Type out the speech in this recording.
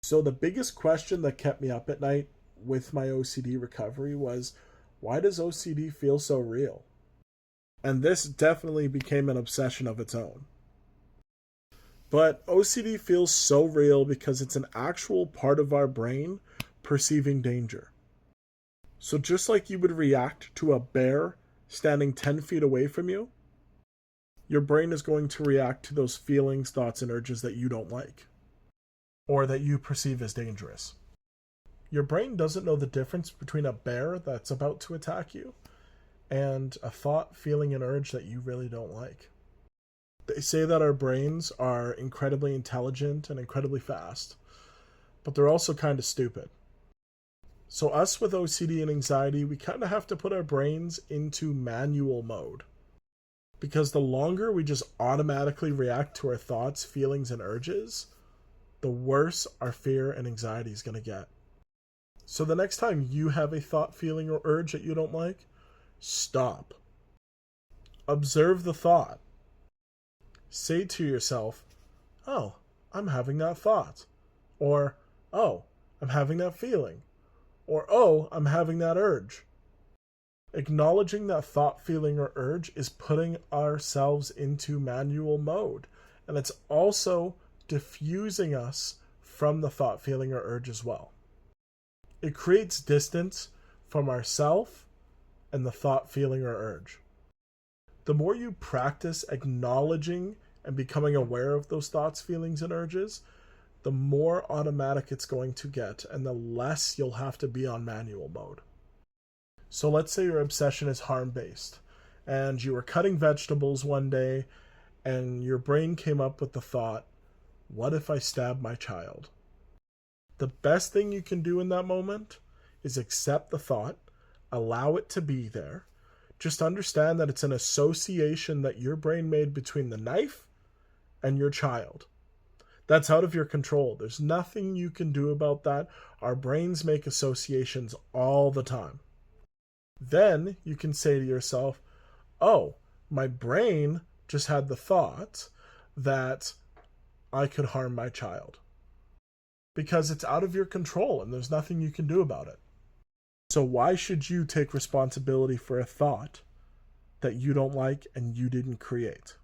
So the biggest question that kept me up at night with my OCD recovery was, why does OCD feel so real? And this definitely became an obsession of its own. But OCD feels so real because it's an actual part of our brain perceiving danger. So just like you would react to a bear standing 10 feet away from you, your brain is going to react to those feelings, thoughts, and urges that you don't like or that you perceive as dangerous. Your brain doesn't know the difference between a bear that's about to attack you and a thought, feeling, and urge that you really don't like. They say that our brains are incredibly intelligent and incredibly fast, but they're also kind of stupid. So us with OCD and anxiety, we kind of have to put our brains into manual mode. Because the longer we just automatically react to our thoughts, feelings, and urges, the worse our fear and anxiety is going to get. So the next time you have a thought, feeling, or urge that you don't like, stop. Observe the thought. Say to yourself, oh, I'm having that thought. Or, oh, I'm having that feeling. Or, oh, I'm having that urge. Acknowledging that thought, feeling, or urge is putting ourselves into manual mode. And it's also diffusing us from the thought, feeling, or urge as well. It creates distance from ourself and the thought, feeling, or urge. The more you practice acknowledging and becoming aware of those thoughts, feelings, and urges, the more automatic it's going to get and the less you'll have to be on manual mode. So let's say your obsession is harm-based and you were cutting vegetables one day and your brain came up with the thought, what if I stab my child? The best thing you can do in that moment is accept the thought, allow it to be there. Just understand that it's an association that your brain made between the knife and your child. That's out of your control. There's nothing you can do about that. Our brains make associations all the time. Then you can say to yourself, oh, my brain just had the thought that I could harm my child. Because it's out of your control and there's nothing you can do about it. So why should you take responsibility for a thought that you don't like and you didn't create?